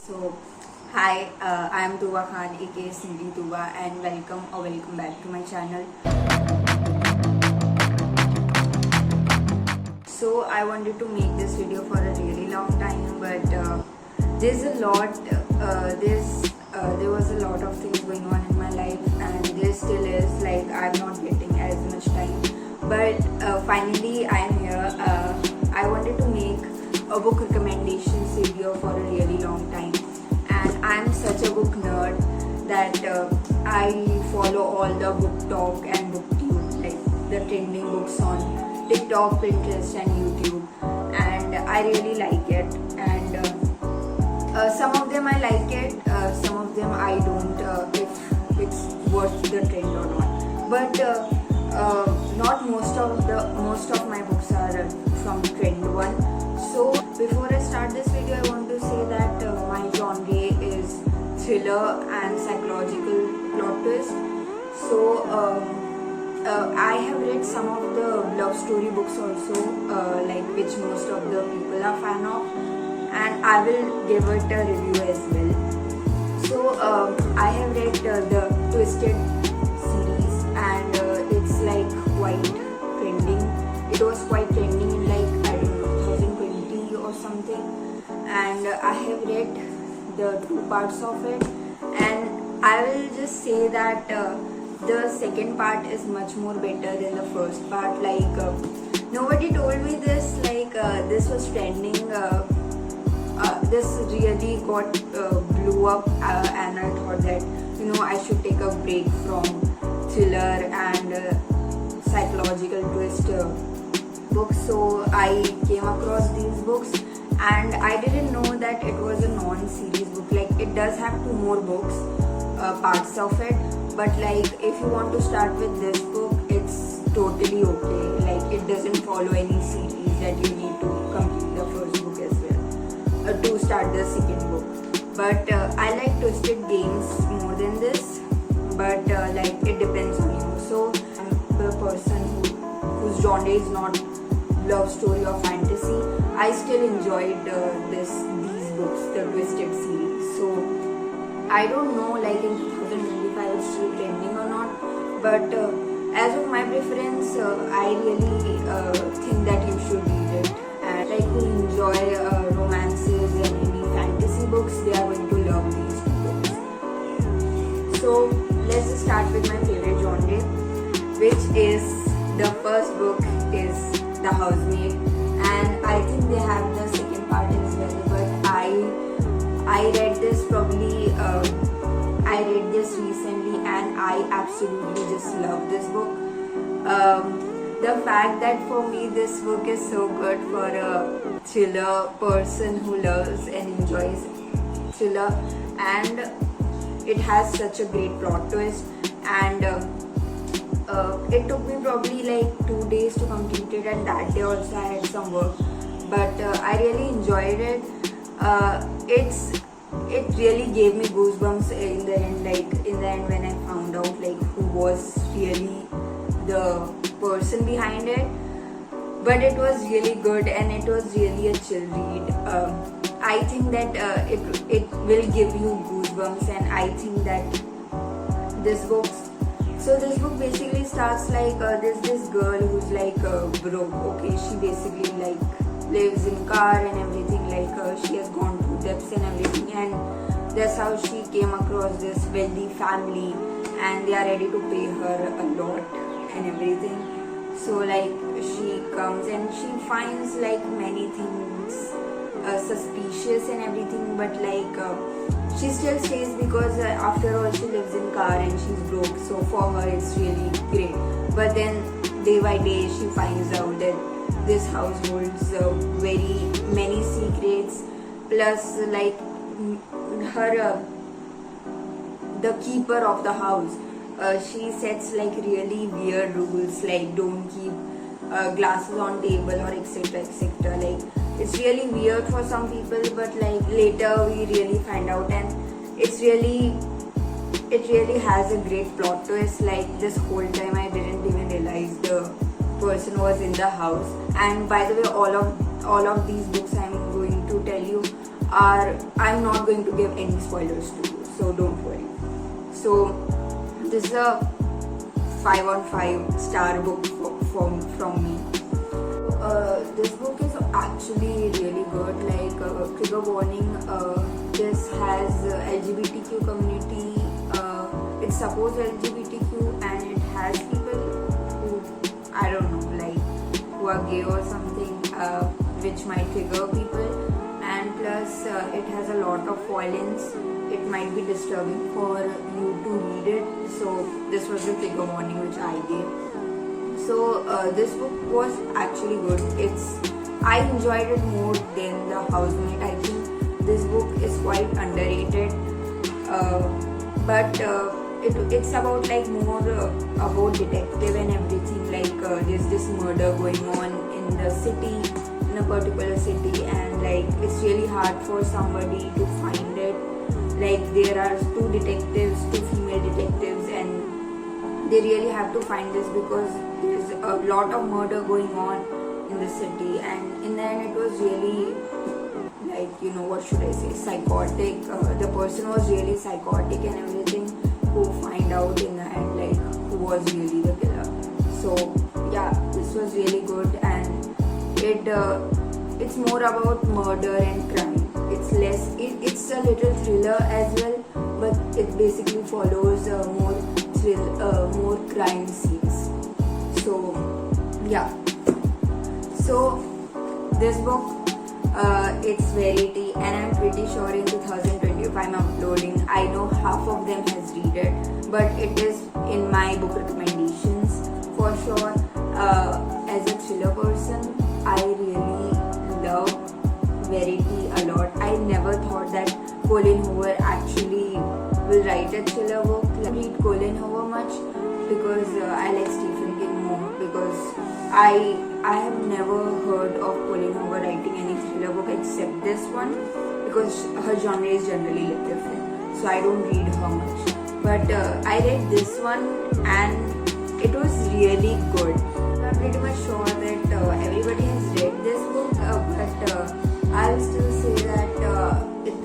So, hi, I am Tuba Khan, aka SimplyTuba, and welcome back to my channel. So, I wanted to make this video for a really long time, but there's a lot. There was a lot of things going on in my life, and there still is. Like, I'm not getting as much time, but finally, I'm here. I wanted to make a book recommendations video for a really long time, and I'm such a book nerd that I follow all the book talk and booktube, like the trending books on TikTok, Pinterest and YouTube, and I really like it. And some of them I like it, some of them I don't, if it's worth the trend or not. But not most of my books are from trend one. So before I start this video, I want to say that my genre is thriller and psychological plot twist. So I have read some of the love story books also, like which most of the people are fan of, and I will give it a review as well. So I have read the Twisted series, and it's like quite trending. It was quite trending in like, I don't know, 2020 or something, and I have read the 2 parts of it, and I will just say that the second part is much more better than the first part. Like nobody told me this, like this was trending, this really got blew up, and I thought that I should take a break from thriller and psychological twist books. So I came across these books, and I didn't know that it was a non-series book. Like, it does have 2 more books, parts of it, but like if you want to start with this book, it's totally okay. Like, it doesn't follow any series that you need to complete the first book as well to start the second book. But I like Twisted Games more than this, but like it depends on you. So I'm the person whose genre is not love story or fantasy. I still enjoyed these books, the Twisted series. So I don't know, like in 2025 it's still trending or not, but as of my preference, I really think that you should read it. And like, who enjoy romances and any fantasy books, they are going to love these 2 books. So let's just start with my favorite genre, which is, the first book is The Housemaid, and I think they have the second part as well, but I read this probably, I read this recently, and I absolutely just love this book. The fact that for me this book is so good for a thriller person who loves and enjoys thriller, and it has such a great plot twist, and it took me probably like 2 days to complete it, and that day also I had some work, but I really enjoyed it. It really gave me goosebumps in the end, like in the end when I found out like who was really the person behind it. But it was really good, and it was really a chill read. I think that it will give you goosebumps, and I think that this book basically starts like there's this girl who's like broke. Okay, she basically like lives in car and everything, like she has gone through debts and everything, and that's how she came across this wealthy family, and they are ready to pay her a lot and everything. So like she comes and she finds like many things suspicious and everything, but like she still stays because after all she lives in car and she's broke, so for her it's really great. But then day by day she finds out that this house holds very many secrets, plus like her the keeper of the house, she sets like really weird rules, like don't keep glasses on table or etc. Like, it's really weird for some people, but like later we really find out, and it really has a great plot twist. Like, this whole time I didn't even realize the person was in the house. And by the way, all of these books I'm going to tell you are, I'm not going to give any spoilers to you, so don't worry. So this is a 5 on 5 star book from me. This book is actually really good. Like trigger warning, this has LGBTQ community, it supports LGBTQ, and it has people who, I don't know, like who are gay or something, which might trigger people, and plus it has a lot of violence. It might be disturbing for you to read it, so this was the trigger warning which I gave. So this book was actually good. I enjoyed it more than The Housemaid. I think this book is quite underrated, but it's about like more about detective and everything. Like there's this murder going on in the city, in a particular city, and like it's really hard for somebody to find it. Like there are two female detectives, and they really have to find this because there's a lot of murder going on in the city, and in the end it was really, like, you know, what should I say, psychotic. The person was really psychotic and everything, who find out in the end like who was really the killer. So yeah, this was really good, and it's more about murder and crime. It's a little thriller as well, but it basically follows more crime scenes. So yeah, so this book, it's Verity, and I'm pretty sure in 2025 I'm uploading. I know half of them has read it, but it is in my book recommendations for sure. As a thriller person, I really love Verity a lot. I never thought that Colin Hoover actually will write a thriller book. I read Colin Hoover much because I like Stephen King more, because I have never heard of Colin Hoover writing any thriller book except this one, because her genre is generally different, so I don't read her much. But I read this one and it was really good. I'm pretty much sure that everybody has read this book, but I'll still say that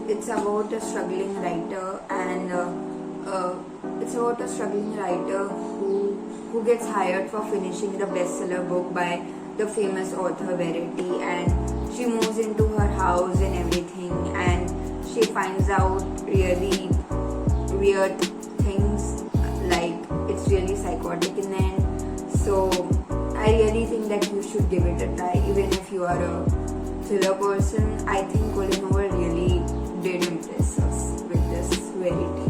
it's about a struggling writer, and it's about a struggling writer who gets hired for finishing the bestseller book by the famous author Verity, and she moves into her house and everything, and she finds out really weird things, like it's really psychotic in the end. So I really think that you should give it a try, even if you are a thriller person. I think Colin Hoover really did impress us with this Verity.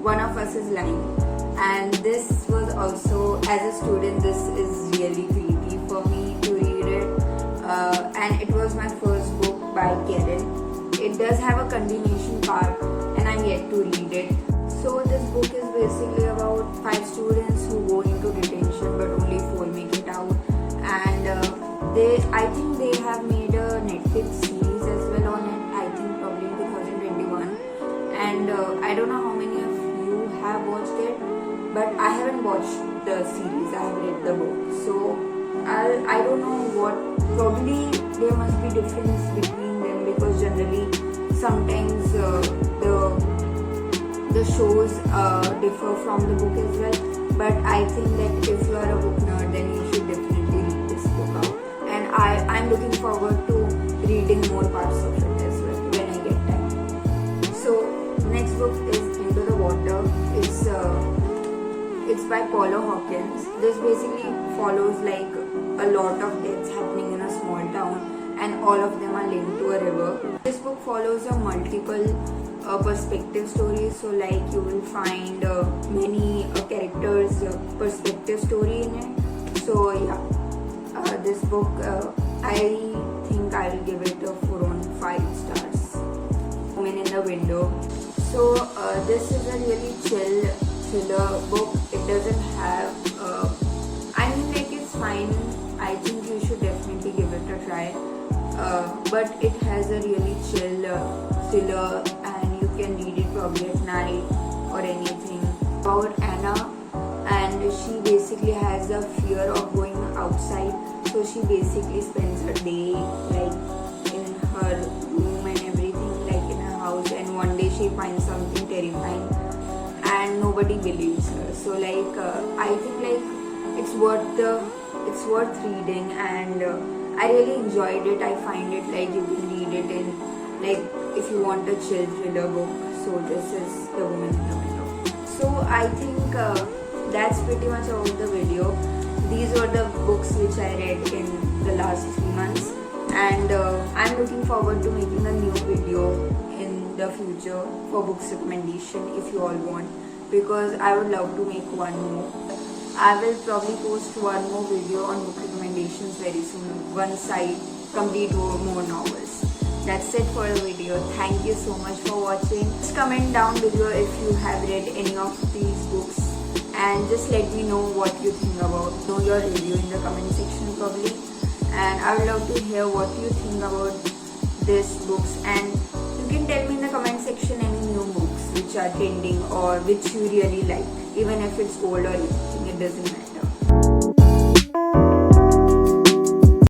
One of Us is Lying, and this was also, as a student, this is really creepy for me to read it, and it was my first book by Karen. It does have a continuation part, and I'm yet to read it. So this book is basically about 5 students who go into detention, but only 4 make it out, and I think they have made a Netflix series as well on it, I think probably in 2021, and I don't know how many of you have watched it, but I haven't watched the series, I have read the book, so I don't know what, probably there must be difference between them, because generally sometimes the shows differ from the book as well, but I think that if you are a book nerd, then you should definitely read this book out, and I'm looking forward to reading more parts of it as well when I get time. So next book is Into the Water. It's by Paula Hawkins. This basically follows like a lot of deaths happening in a small town, and all of them are linked to a river. This book follows a multiple perspective stories, so like you will find many characters perspective story in it. So yeah, this book I think I will give it a 4 on 5 stars. Woman in the Window. So this is a really chill thriller book. It doesn't have I mean, like, it's fine. I think you should definitely give it a try, but it has a really chill thriller, and you can read it probably at night or anything. About Anna, and she basically has a fear of going outside, so she basically spends her day like in her she finds something terrifying and nobody believes her. So like I think like it's worth reading, and I really enjoyed it. I find it like you can read it in like if you want a chill thriller book. So this is The Woman in the Window. So I think that's pretty much about the video. These were the books which I read in the last 3 months, and I'm looking forward to making a new video in the future for books recommendation if you all want, because I would love to make one more. I will probably post one more video on book recommendations very soon once I complete more novels. That's it for the video. Thank you so much for watching. Just comment down below if you have read any of these books, and just let me know what you think about. Know your review in the comment section probably, and I would love to hear what you think about these books, and you can tell me in the comment section any new books which are trending or which you really like, even if it's old or anything, it doesn't matter.